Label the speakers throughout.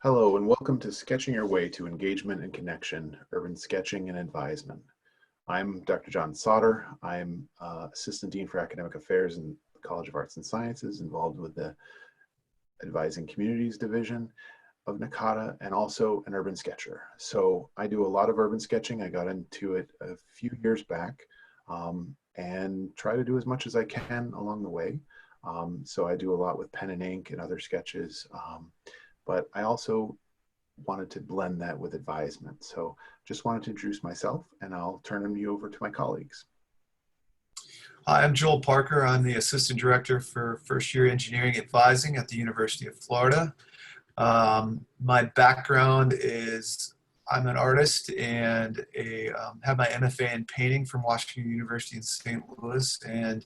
Speaker 1: Hello and welcome to Sketching Your Way to Engagement and Connection, Urban Sketching and Advisement. I'm Dr. John Sauter. I'm Assistant Dean for Academic Affairs in the College of Arts and Sciences, involved with the Advising Communities Division of NACADA and also an urban sketcher. So I do a lot of urban sketching. I got into it a few years back and try to do as much as I can along the way. So I do a lot with pen and ink and other sketches. But I also wanted to blend that with advisement. So just wanted to introduce myself and I'll turn you over to my colleagues.
Speaker 2: Hi, I'm Joel Parker. I'm the Assistant Director for First Year Engineering Advising at the University of Florida. My background is I'm an artist and have my MFA in painting from Washington University in St. Louis. And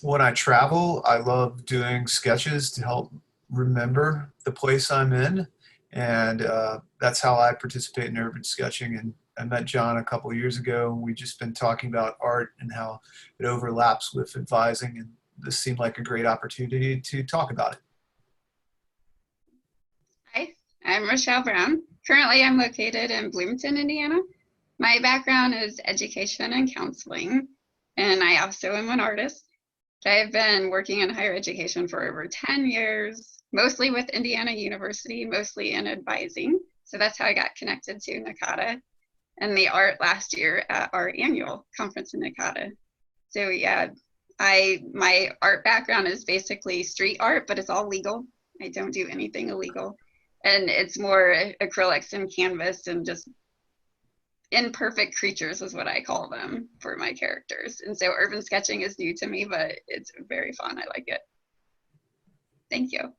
Speaker 2: when I travel, I love doing sketches to help remember the place I'm in. And that's how I participate in urban sketching. And I met John a couple of years ago. We've just been talking about art and how it overlaps with advising. And this seemed like a great opportunity to talk about it.
Speaker 3: Hi, I'm Rochelle Brown. Currently, I'm located in Bloomington, Indiana. My background is education and counseling, and I also am an artist. I've been working in higher education for over 10 years, mostly with Indiana University, mostly in advising. So that's how I got connected to NACADA and the art last year at our annual conference in NACADA. So yeah, my art background is basically street art, but it's all legal. I don't do anything illegal. And it's more acrylics and canvas and just imperfect creatures is what I call them for my characters. And so urban sketching is new to me, but it's very fun. I like it. Thank you.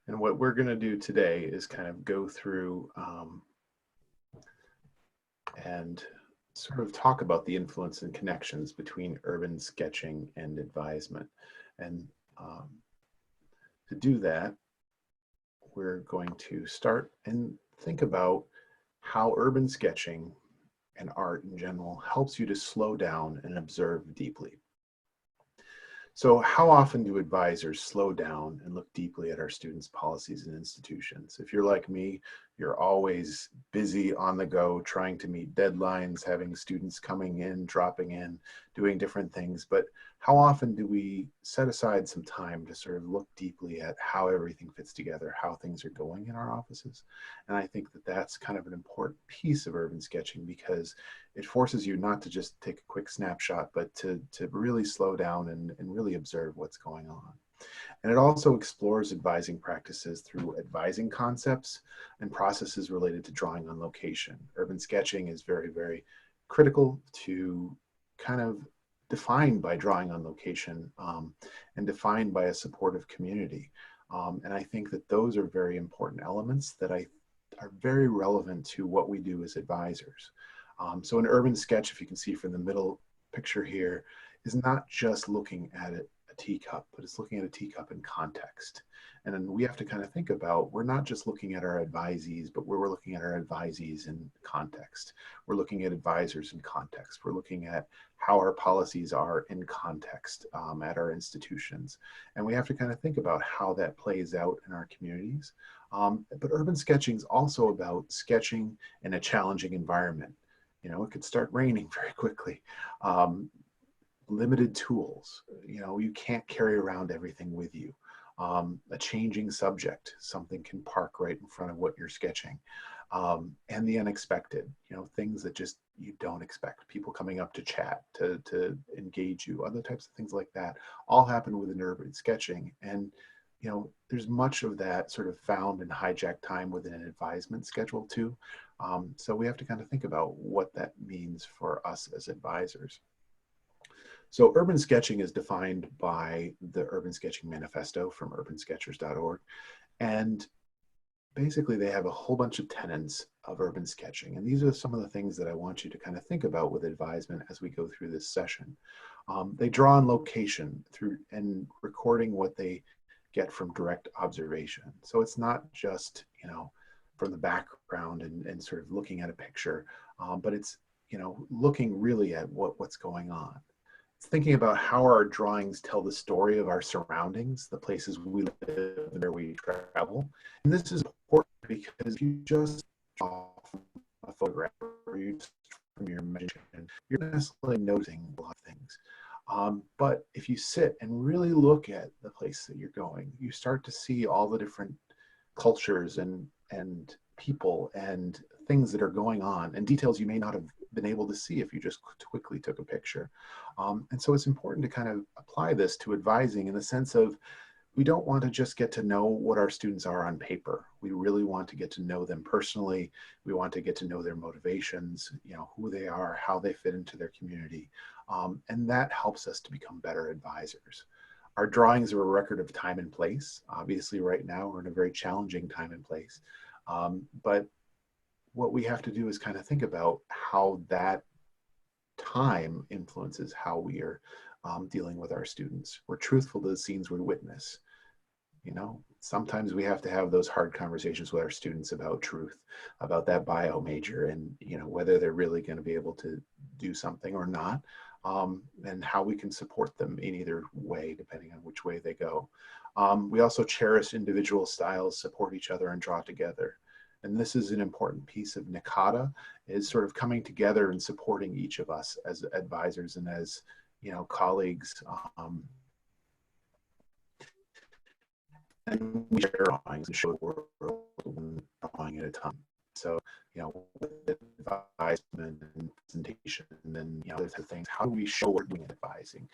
Speaker 1: And what we're going to do today is kind of go through and sort of talk about the influence and connections between urban sketching and advisement. And to do that, we're going to start and think about how urban sketching and art in general helps you to slow down and observe deeply. So how often do advisors slow down and look deeply at our students' policies and institutions? If you're like me, you're always busy on the go, trying to meet deadlines, having students coming in, dropping in, doing different things. But how often do we set aside some time to sort of look deeply at how everything fits together, how things are going in our offices? And I think that that's kind of an important piece of urban sketching, because it forces you not to just take a quick snapshot, but to really slow down and really observe what's going on. And it also explores advising practices through advising concepts and processes related to drawing on location. Urban sketching is very, very critical to kind of defined by drawing on location and defined by a supportive community. And I think that those are very important elements that are very relevant to what we do as advisors. So an urban sketch, if you can see from the middle picture here, is not just looking at a teacup, but it's looking at a teacup in context. And then we have to kind of think about, we're not just looking at our advisees, but we're looking at our advisees in context. We're looking at advisors in context. We're looking at how our policies are in context at our institutions. And we have to kind of think about how that plays out in our communities. But urban sketching is also about sketching in a challenging environment. You know, it could start raining very quickly. Limited tools, you know, you can't carry around everything with you. A changing subject, something can park right in front of what you're sketching. And the unexpected, you know, things that just you don't expect, people coming up to chat, to engage you, other types of things like that, all happen within urban sketching. And, you know, there's much of that sort of found in hijack time within an advisement schedule too. So we have to kind of think about what that means for us as advisors. So urban sketching is defined by the Urban Sketching Manifesto from urbansketchers.org. And basically they have a whole bunch of tenets of urban sketching. And these are some of the things that I want you to kind of think about with advisement as we go through this session. They draw on location through and recording what they get from direct observation. So it's not just, you know, from the background and sort of looking at a picture, but it's, you know, looking really at what's going on. thinking about how our drawings tell the story of our surroundings, the places we live and where we travel. And this is important because if you just draw from a photograph or you just from your imagination, you're not necessarily noticing a lot of things. But if you sit and really look at the place that you're going, you start to see all the different cultures and people and things that are going on and details you may not have been able to see if you just quickly took a picture. And so it's important to kind of apply this to advising in the sense of we don't want to just get to know what our students are on paper. We really want to get to know them personally. We want to get to know their motivations, you know, who they are, how they fit into their community. And that helps us to become better advisors. Our drawings are a record of time and place. Obviously, right now, we're in a very challenging time and place. But what we have to do is kind of think about how that time influences how we are dealing with our students. We're truthful to the scenes we witness. You know, sometimes we have to have those hard conversations with our students about truth, about that bio major and, you know, whether they're really going to be able to do something or not, and how we can support them in either way, depending on which way they go. We also cherish individual styles, support each other, and draw together. And this is an important piece of NACADA, is sort of coming together and supporting each of us as advisors and as, you know, colleagues. And we share drawings and show the world one drawing at a time. So, you know, with advisement and presentation and then, you know, other things, how do we show we're doing advising?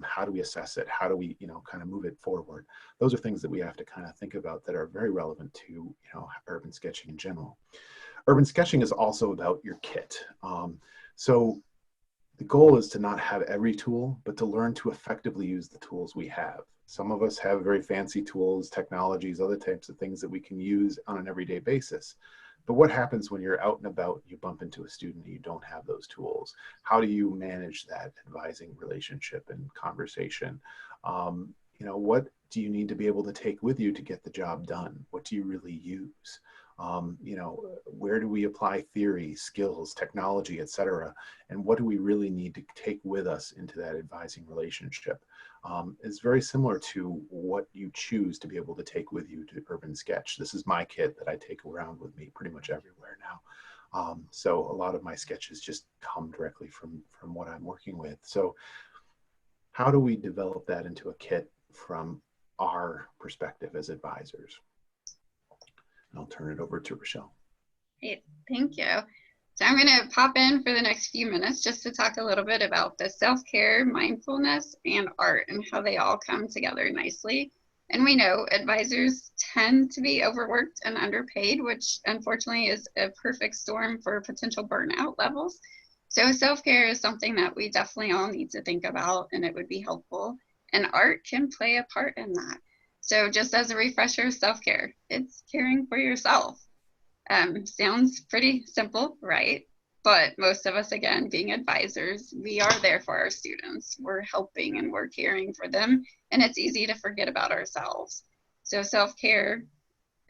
Speaker 1: How do we assess it? How do we, you know, kind of move it forward? Those are things that we have to kind of think about that are very relevant to, you know, urban sketching in general. Urban sketching is also about your kit. So the goal is to not have every tool, but to learn to effectively use the tools we have. Some of us have very fancy tools, technologies, other types of things that we can use on an everyday basis. But what happens when you're out and about, you bump into a student and you don't have those tools? How do you manage that advising relationship and conversation? You know, what do you need to be able to take with you to get the job done? What do you really use? You know, where do we apply theory, skills, technology, et cetera? And what do we really need to take with us into that advising relationship? It's very similar to what you choose to be able to take with you to Urban Sketch. This is my kit that I take around with me pretty much everywhere now. So a lot of my sketches just come directly from what I'm working with. So how do we develop that into a kit from our perspective as advisors? And I'll turn it over to Rochelle.
Speaker 3: Great, thank you. So I'm going to pop in for the next few minutes just to talk a little bit about the self-care, mindfulness, and art and how they all come together nicely. And we know advisors tend to be overworked and underpaid, which unfortunately is a perfect storm for potential burnout levels. So self-care is something that we definitely all need to think about, and it would be helpful. And art can play a part in that. So just as a refresher, self-care, it's caring for yourself. Sounds pretty simple, right? But most of us, again, being advisors, we are there for our students. We're helping and we're caring for them, and it's easy to forget about ourselves. So self-care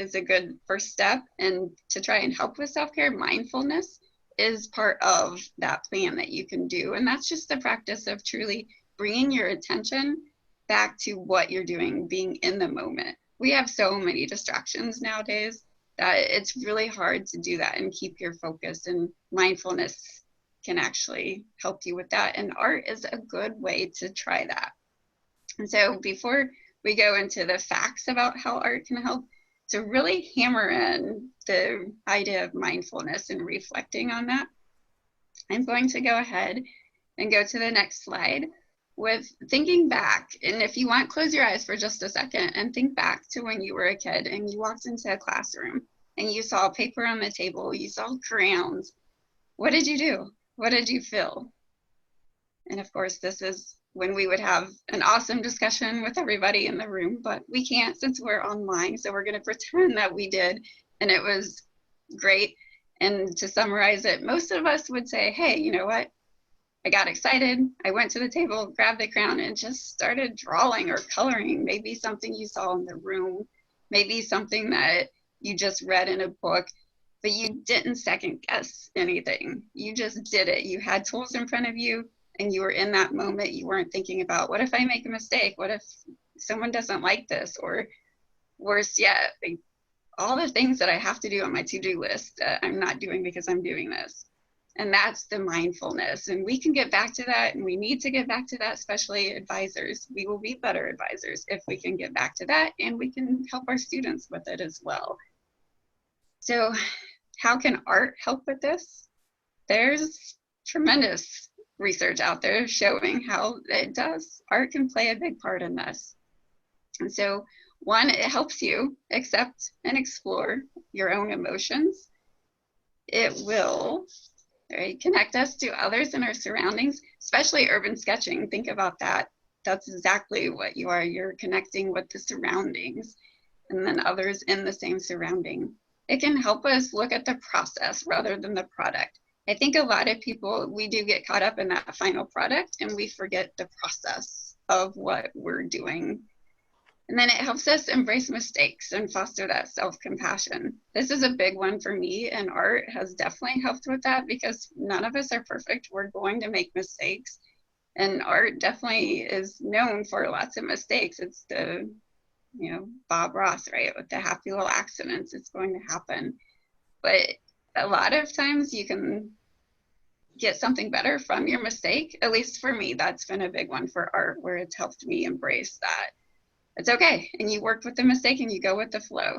Speaker 3: is a good first step, and to try and help with self-care, mindfulness is part of that plan that you can do. And that's just the practice of truly bringing your attention back to what you're doing, being in the moment. We have so many distractions nowadays that it's really hard to do that and keep your focus, and mindfulness can actually help you with that. And art is a good way to try that. And so before we go into the facts about how art can help, to really hammer in the idea of mindfulness and reflecting on that, I'm going to go ahead and go to the next slide with thinking back. And if you want, close your eyes for just a second and think back to when you were a kid and you walked into a classroom and you saw paper on the table, you saw crayons. What did you do? What did you feel? And of course, this is when we would have an awesome discussion with everybody in the room, but we can't since we're online. So we're going to pretend that we did, and it was great. And to summarize it, most of us would say, hey, you know what? I got excited. I went to the table, grabbed the crayon, and just started drawing or coloring. Maybe something you saw in the room, maybe something that you just read in a book, but you didn't second guess anything. You just did it. You had tools in front of you, and you were in that moment, you weren't thinking about, what if I make a mistake? What if someone doesn't like this? Or worse yet, like, all the things that I have to do on my to-do list, I'm not doing because I'm doing this. And that's the mindfulness. And we can get back to that, and we need to get back to that, especially advisors. We will be better advisors if we can get back to that, and we can help our students with it as well. So how can art help with this? There's tremendous research out there showing how it does. Art can play a big part in this. And so, one, it helps you accept and explore your own emotions. It will, right, connect us to others in our surroundings, especially urban sketching. Think about that. That's exactly what you are. You're connecting with the surroundings and then others in the same surrounding. It can help us look at the process rather than the product. I think a lot of people, we do get caught up in that final product and we forget the process of what we're doing. And then it helps us embrace mistakes and foster that self-compassion. This is a big one for me, and art has definitely helped with that because none of us are perfect. We're going to make mistakes. And art definitely is known for lots of mistakes. It's the, Bob Ross, right? With the happy little accidents, it's going to happen. But a lot of times you can get something better from your mistake. At least for me, that's been a big one for art, where it's helped me embrace that. It's okay. And you work with the mistake and you go with the flow.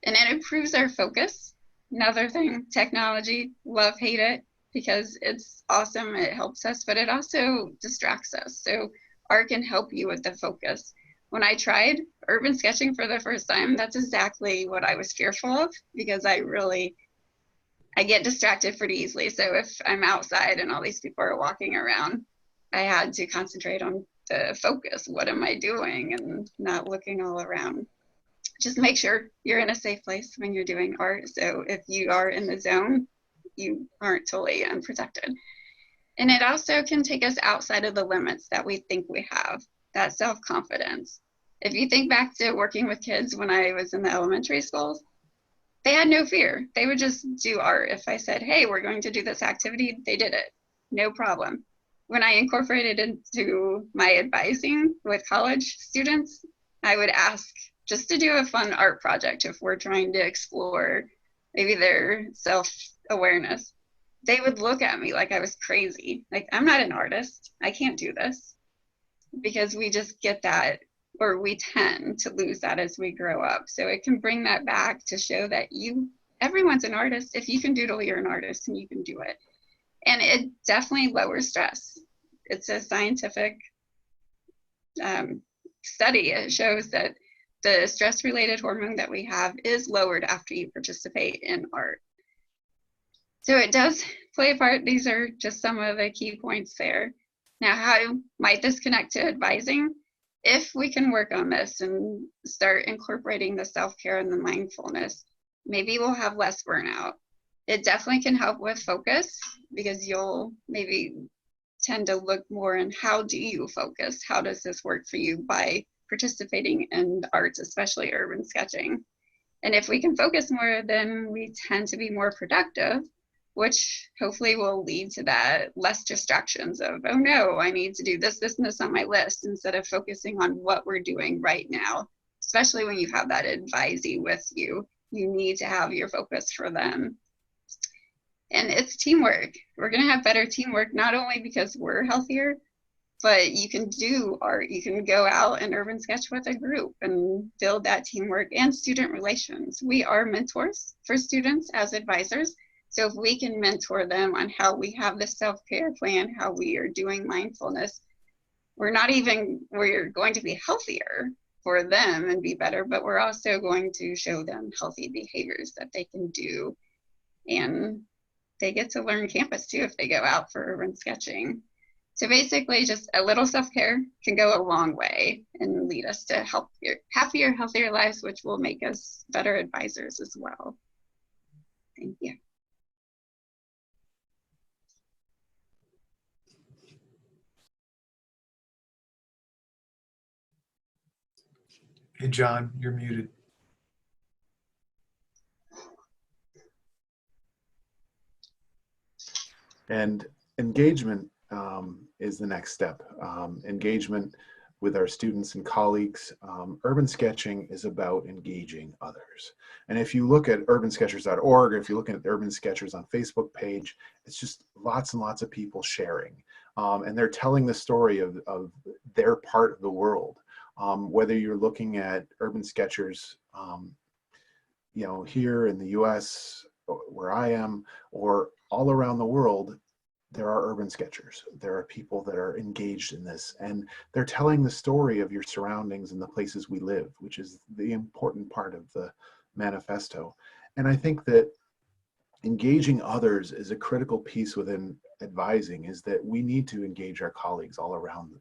Speaker 3: And it improves our focus. Another thing, technology, love, hate it, because it's awesome. It helps us, but it also distracts us. So art can help you with the focus. When I tried urban sketching for the first time, that's exactly what I was fearful of, because I get distracted pretty easily. So if I'm outside and all these people are walking around, I had to concentrate on the focus. What am I doing? And not looking all around. Just make sure you're in a safe place when you're doing art. So if you are in the zone, you aren't totally unprotected. And it also can take us outside of the limits that we think we have, that self-confidence. If you think back to working with kids when I was in the elementary schools, they had no fear. They would just do art. If I said, hey, we're going to do this activity, they did it. No problem. When I incorporated into my advising with college students, I would ask just to do a fun art project if we're trying to explore maybe their self-awareness. They would look at me like I was crazy. Like, I'm not an artist. I can't do this. Because we just get that, or we tend to lose that as we grow up. So it can bring that back to show that everyone's an artist. If you can doodle, you're an artist and you can do it. And it definitely lowers stress. It's a scientific study. It shows that the stress-related hormone that we have is lowered after you participate in art. So it does play a part. These are just some of the key points there. Now, how might this connect to advising? If we can work on this and start incorporating the self-care and the mindfulness, maybe we'll have less burnout. It definitely can help with focus, because you'll maybe tend to look more in how do you focus? How does this work for you by participating in arts, especially urban sketching? And if we can focus more, then we tend to be more productive, which hopefully will lead to that less distractions of, oh no, I need to do this, this, and this on my list, instead of focusing on what we're doing right now. Especially when you have that advisee with you, you need to have your focus for them. And it's teamwork. We're gonna have better teamwork, not only because we're healthier, but you can do art. You can go out and urban sketch with a group and build that teamwork and student relations. We are mentors for students as advisors. So if we can mentor them on how we have the self-care plan, how we are doing mindfulness, we're going to be healthier for them and be better, but we're also going to show them healthy behaviors that they can do. And they get to learn campus too if they go out for urban sketching. So basically just a little self-care can go a long way and lead us to happier, healthier lives, which will make us better advisors as well. Thank you.
Speaker 2: Hey, John, you're muted.
Speaker 1: And engagement is the next step. Engagement with our students and colleagues. Urban sketching is about engaging others. And if you look at urbansketchers.org, or if you look at Urban Sketchers on Facebook page, it's just lots and lots of people sharing. And they're telling the story of their part of the world. Whether you're looking at Urban Sketchers, here in the US, where I am, or all around the world, there are urban sketchers. There are people that are engaged in this, and they're telling the story of your surroundings and the places we live, which is the important part of the manifesto. And I think that engaging others is a critical piece within advising, is that we need to engage our colleagues all around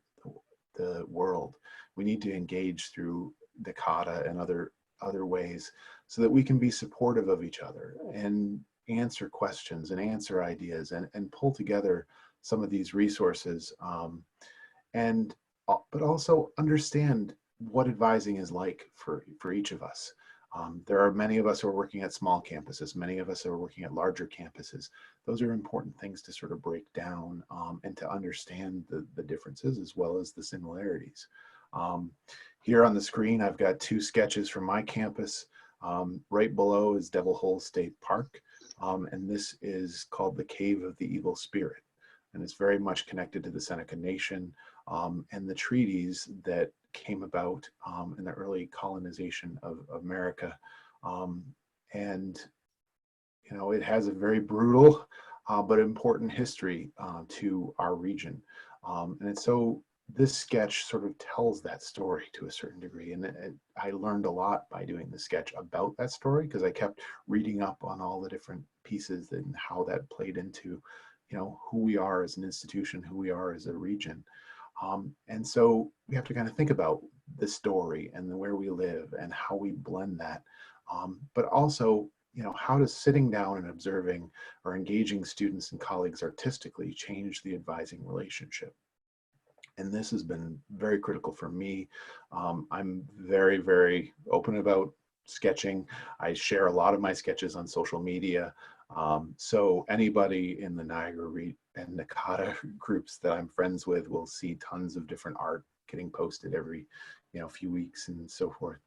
Speaker 1: the world. We need to engage through NACADA and other ways so that we can be supportive of each other and answer questions and answer ideas and pull together some of these resources, but also understand what advising is like for each of us. There are many of us who are working at small campuses, many of us are working at larger campuses. Those are important things to sort of break down and to understand the differences as well as the similarities. Here on the screen, I've got two sketches from my campus. Right below is Devil Hole State Park. And this is called the Cave of the Evil Spirit. And it's very much connected to the Seneca Nation and the treaties that came about in the early colonization of America. And it has a very brutal but important history to our region. And so this sketch sort of tells that story to a certain degree. And I learned a lot by doing the sketch about that story, because I kept reading up on all the different pieces and how that played into, who we are as an institution, who we are as a region. And so we have to kind of think about the story and where we live and how we blend that. But also, how does sitting down and observing or engaging students and colleagues artistically change the advising relationship? And this has been very critical for me. I'm very, very open about sketching. I share a lot of my sketches on social media. So anybody in the Niagara and NACADA groups that I'm friends with will see tons of different art getting posted every few weeks and so forth.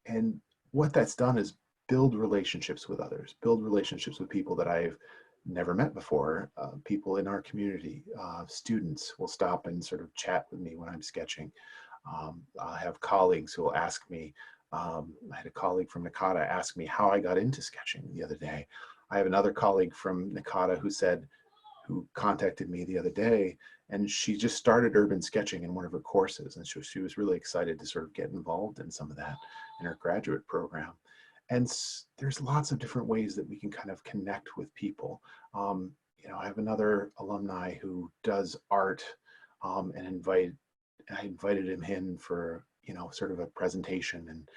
Speaker 1: And what that's done is build relationships with others, build relationships with people that I've never met before. People in our community, students will stop and sort of chat with me when I'm sketching. I have colleagues who will ask me, I had a colleague from NACADA ask me how I got into sketching the other day. I have another colleague from NACADA who contacted me the other day, and she just started urban sketching in one of her courses, and she was really excited to sort of get involved in some of that in her graduate program. And there's lots of different ways that we can kind of connect with people. I have another alumni who does art, and I invited him in for, sort of a presentation, and,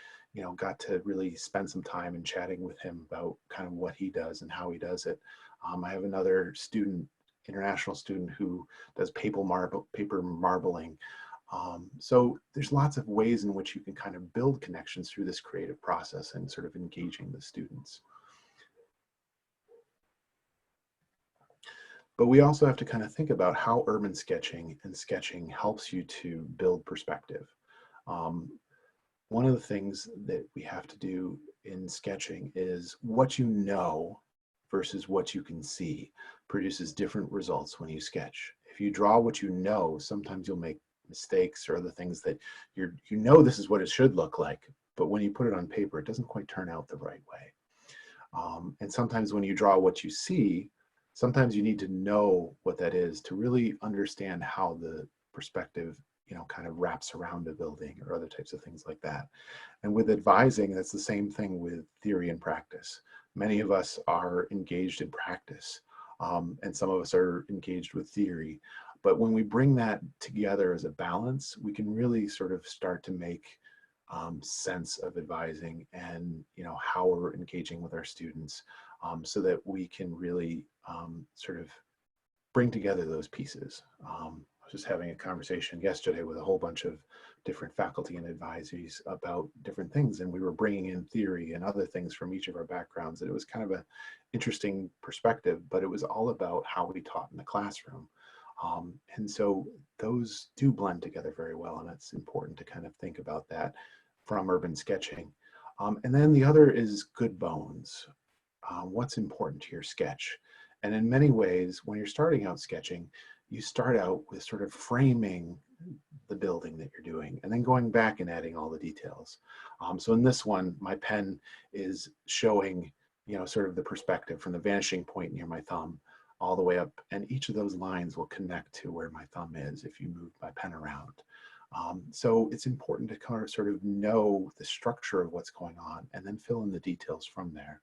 Speaker 1: got to really spend some time in chatting with him about kind of what he does and how he does it. I have another student, international student, who does paper marbling. So there's lots of ways in which you can kind of build connections through this creative process and sort of engaging the students. But we also have to kind of think about how urban sketching and sketching helps you to build perspective. One of the things that we have to do in sketching is what you know versus what you can see produces different results when you sketch. If you draw what you know, sometimes you'll make mistakes or other things that this is what it should look like, but when you put it on paper, it doesn't quite turn out the right way. And sometimes when you draw what you see, sometimes you need to know what that is to really understand how the perspective kind of wraps around a building or other types of things like that. And with advising, that's the same thing with theory and practice. Many of us are engaged in practice, and some of us are engaged with theory. But when we bring that together as a balance, we can really sort of start to make sense of advising and how we're engaging with our students, so that we can really sort of bring together those pieces. I was just having a conversation yesterday with a whole bunch of different faculty and advisees about different things, and we were bringing in theory and other things from each of our backgrounds, and it was kind of an interesting perspective, but it was all about how we taught in the classroom. And so those do blend together very well, and it's important to kind of think about that from urban sketching. And then the other is good bones. What's important to your sketch? And in many ways, when you're starting out sketching, you start out with sort of framing the building that you're doing and then going back and adding all the details. So in this one, my pen is showing, sort of the perspective from the vanishing point near my thumb all the way up, and each of those lines will connect to where my thumb is if you move my pen around. So it's important to kind of sort of know the structure of what's going on and then fill in the details from there.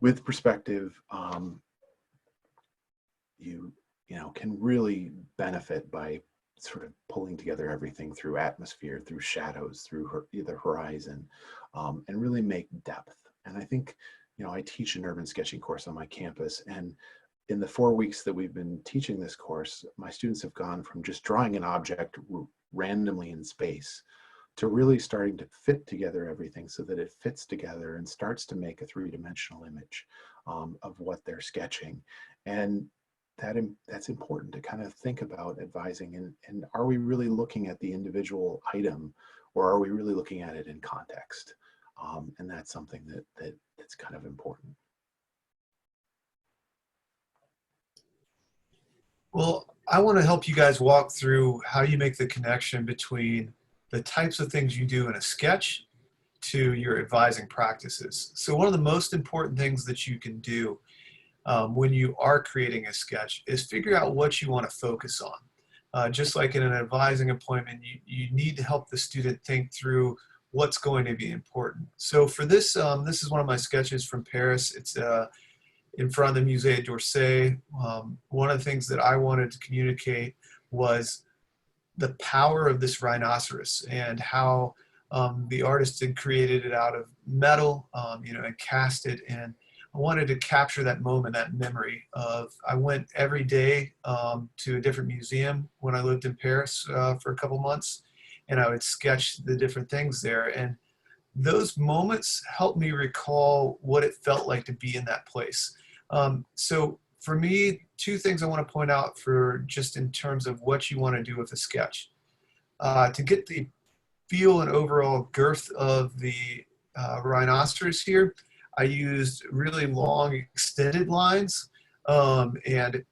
Speaker 1: With perspective, you can really benefit by sort of pulling together everything through atmosphere, through shadows, through either horizon, and really make depth. And I think, I teach an urban sketching course on my campus, and in the 4 weeks that we've been teaching this course, my students have gone from just drawing an object randomly in space to really starting to fit together everything so that it fits together and starts to make a three-dimensional image of what they're sketching. And that's important to kind of think about advising. And are we really looking at the individual item, or are we really looking at it in context? And that's something that's kind of important.
Speaker 2: Well, I want to help you guys walk through how you make the connection between the types of things you do in a sketch to your advising practices. So one of the most important things that you can do when you are creating a sketch is figure out what you want to focus on. Just like in an advising appointment, you need to help the student think through what's going to be important. So for this, this is one of my sketches from Paris. It's in front of the Musée d'Orsay. One of the things that I wanted to communicate was the power of this rhinoceros and how the artist had created it out of metal, and cast it. And I wanted to capture that moment, that memory of, I went every day to a different museum when I lived in Paris for a couple months, and I would sketch the different things there. And those moments helped me recall what it felt like to be in that place. So for me, two things I want to point out for just in terms of what you want to do with a sketch. To get the feel and overall girth of the rhinoceros here, I used really long extended lines, and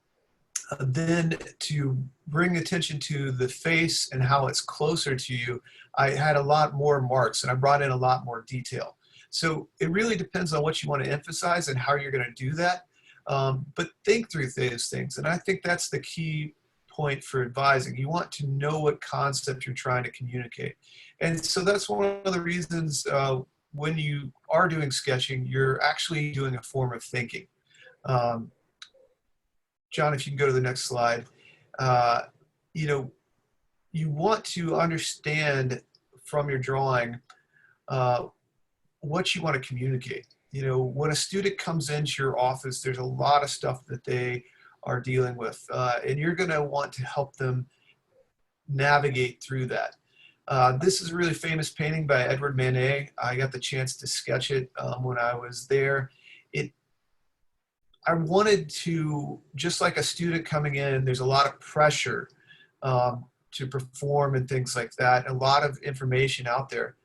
Speaker 2: then to bring attention to the face and how it's closer to you, I had a lot more marks and I brought in a lot more detail. So it really depends on what you want to emphasize and how you're going to do that. But think through those things. And I think that's the key point for advising. You want to know what concept you're trying to communicate. And so that's one of the reasons when you are doing sketching, you're actually doing a form of thinking. John, if you can go to the next slide. You want to understand from your drawing what you want to communicate. When a student comes into your office, there's a lot of stuff that they are dealing with, and you're going to want to help them navigate through that. This is a really famous painting by Edward Manet. I got the chance to sketch it when I was there. I wanted to, just like a student coming in, there's a lot of pressure to perform and things like that, a lot of information out there.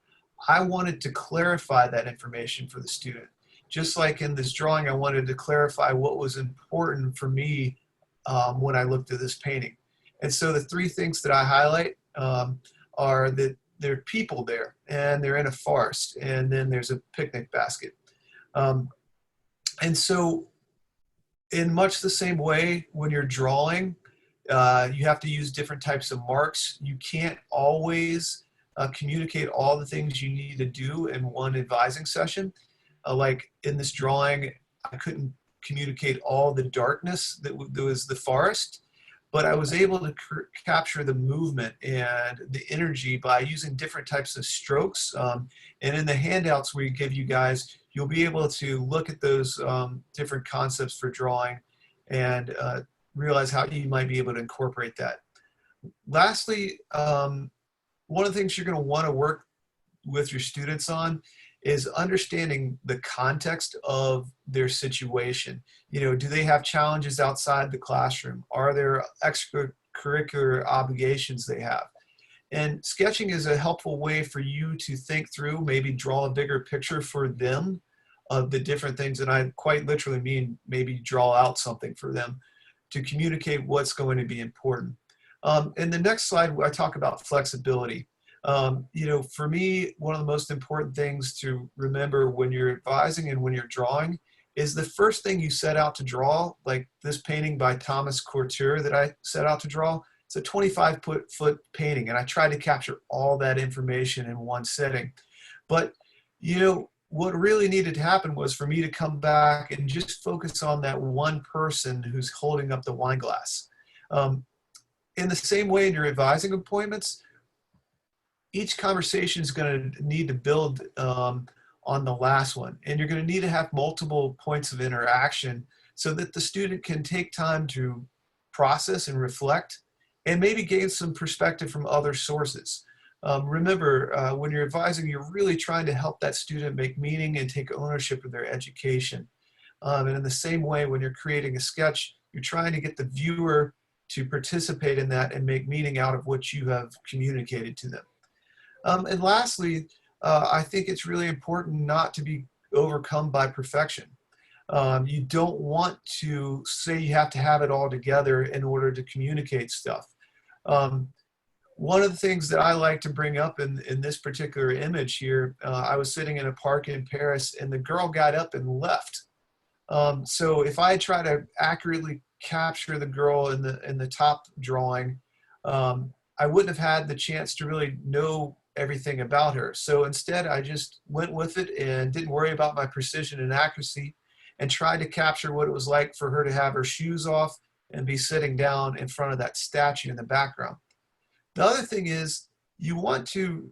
Speaker 2: I wanted to clarify that information for the student. Just like in this drawing, I wanted to clarify what was important for me when I looked at this painting. And so the three things that I highlight are that there are people there, and they're in a forest, and then there's a picnic basket. And so in much the same way, when you're drawing, you have to use different types of marks. You can't always communicate all the things you need to do in one advising session. Like in this drawing, I couldn't communicate all the darkness that was the forest, but I was able to capture the movement and the energy by using different types of strokes. And in the handouts we give you guys, you'll be able to look at those different concepts for drawing and realize how you might be able to incorporate that. Lastly, one of the things you're going to want to work with your students on is understanding the context of their situation. You know, do they have challenges outside the classroom? Are there extracurricular obligations they have? And sketching is a helpful way for you to think through, maybe draw a bigger picture for them of the different things. And I quite literally mean maybe draw out something for them to communicate what's going to be important. In the next slide, I talk about flexibility. You know, for me, one of the most important things to remember when you're advising and when you're drawing is the first thing you set out to draw, like this painting by Thomas Couture that I set out to draw. It's a 25-foot painting, and I tried to capture all that information in one setting. But, you know, what really needed to happen was for me to come back and just focus on that one person who's holding up the wine glass. In the same way in your advising appointments, each conversation is going to need to build on the last one. And you're going to need to have multiple points of interaction so that the student can take time to process and reflect and maybe gain some perspective from other sources. Remember, when you're advising, you're really trying to help that student make meaning and take ownership of their education. And in the same way, when you're creating a sketch, you're trying to get the viewer to participate in that and make meaning out of what you have communicated to them. And lastly, I think it's really important not to be overcome by perfection. You don't want to say you have to have it all together in order to communicate stuff. One of the things that I like to bring up in this particular image here, I was sitting in a park in Paris and the girl got up and left. So if I try to accurately capture the girl in the top drawing, I wouldn't have had the chance to really know everything about her. So instead, I just went with it and didn't worry about my precision and accuracy and tried to capture what it was like for her to have her shoes off and be sitting down in front of that statue in the background. The other thing is you want to,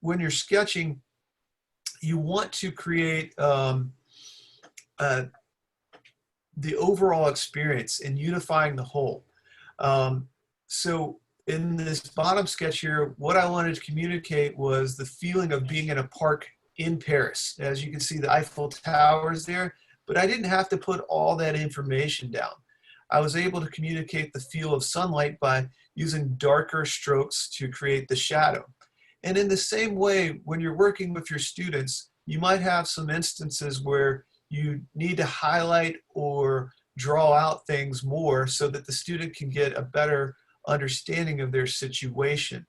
Speaker 2: when you're sketching, you want to create the overall experience and unifying the whole. So in this bottom sketch here, what I wanted to communicate was the feeling of being in a park in Paris. As you can see, the Eiffel Tower is there, but I didn't have to put all that information down. I was able to communicate the feel of sunlight by using darker strokes to create the shadow. And in the same way, when you're working with your students, you might have some instances where you need to highlight or draw out things more so that the student can get a better understanding of their situation.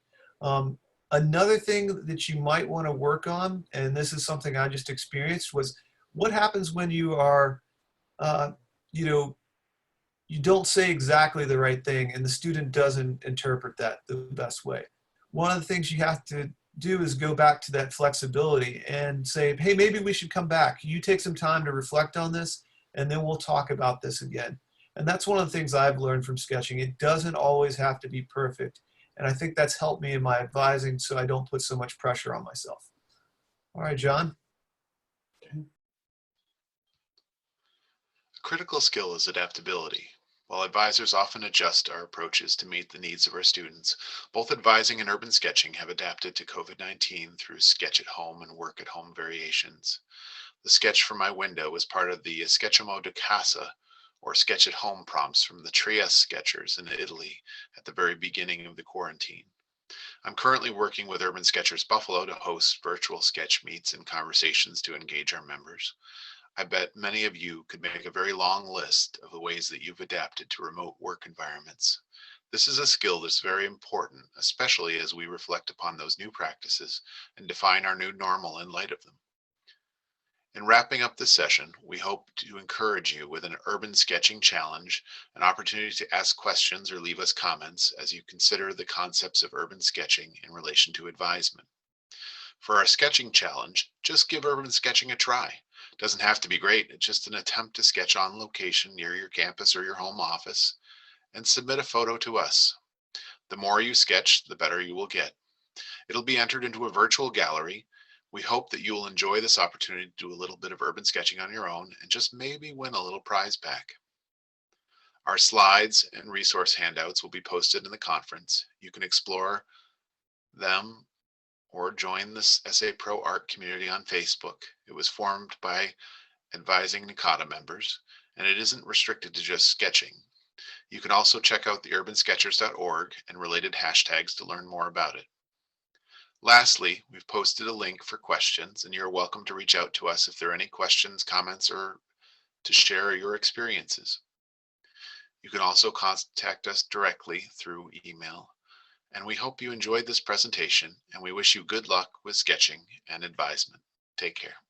Speaker 2: Another thing that you might want to work on, and this is something I just experienced, was what happens when you are, you don't say exactly the right thing and the student doesn't interpret that the best way. One of the things you have to do is go back to that flexibility and say, hey, maybe we should come back. You take some time to reflect on this and then we'll talk about this again. And that's one of the things I've learned from sketching. It doesn't always have to be perfect. And I think that's helped me in my advising so I don't put so much pressure on myself. All right, John.
Speaker 1: Okay.
Speaker 4: A critical skill is adaptability. While advisors often adjust our approaches to meet the needs of our students, both advising and urban sketching have adapted to COVID-19 through sketch at home and work at home variations. The sketch from my window was part of the Sketchamo de Casa, or sketch at home prompts from the Trieste sketchers in Italy at the very beginning of the quarantine. I'm currently working with Urban Sketchers Buffalo to host virtual sketch meets and conversations to engage our members. I bet many of you could make a very long list of the ways that you've adapted to remote work environments. This is a skill that's very important, especially as we reflect upon those new practices and define our new normal in light of them. In wrapping up this session, we hope to encourage you with an urban sketching challenge, an opportunity to ask questions or leave us comments as you consider the concepts of urban sketching in relation to advisement. For our sketching challenge, just give urban sketching a try. It doesn't have to be great, it's just an attempt to sketch on location near your campus or your home office, and submit a photo to us. The more you sketch, the better you will get. It'll be entered into a virtual gallery. We hope that you will enjoy this opportunity to do a little bit of urban sketching on your own and just maybe win a little prize back. Our slides and resource handouts will be posted in the conference. You can explore them or join the SA Pro Art community on Facebook. It was formed by Advising NACADA members, and it isn't restricted to just sketching. You can also check out the urbansketchers.org and related hashtags to learn more about it. Lastly, we've posted a link for questions, and you're welcome to reach out to us if there are any questions, comments, or to share your experiences. You can also contact us directly through email. And we hope you enjoyed this presentation, and we wish you good luck with sketching and advisement. Take care.